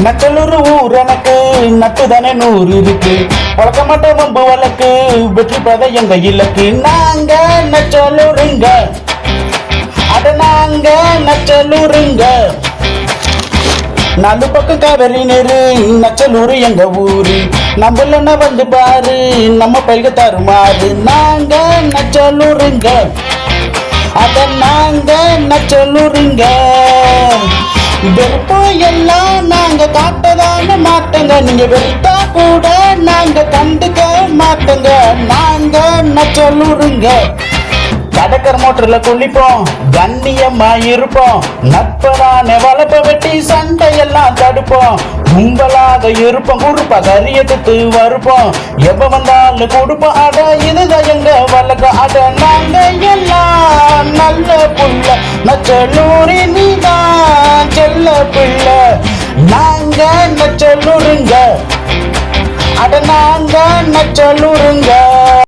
நச்சலூர் ஊர் எனக்கு நட்டுதானே 100 இருக்கு. பழக்க மாட்ட வம்பு வழக்கு வெற்றி பத எங்க இலக்கு. நாங்க நச்சலூருங்க, அட நாங்க நச்சலூருங்க. 4 பக்கம் காவேரி நேரு, நச்சலூரு எங்க ஊரு. நம்மள வந்து பாரு, நம்ம பயில்க தருமாறு. நாங்க நச்சலூருங்க, அத நாங்க நச்சலூருங்க. வெறுப்போம் எல்லாம் நாங்க காட்டதான மாட்டோங்க. நீங்க வெறுத்தா கூட நாங்க கண்டுக்க மாட்டோங்க. நாங்க நச்சலூருங்க. கடற்கர மோட்டர்ல குளிப்போம், கண்ணியமா இருப்போம். நட்பதான வளப்ப வெட்டி சண்டையெல்லாம் தடுப்போம். கும்பலாக இருப்போம், குறுப்பா கரியெடுத்து வருப்போம். எப்ப வந்தாலும் கொடுப்போம், அட இதுதான் எங்க வழக்கம். அட நாங்க எல்லாம் நல்ல புள்ள, நச்சலூரி நீதான் செல்ல பிள்ளை. நாங்க நச்சலூருங்க, அட நாங்க நச்சலூருங்க.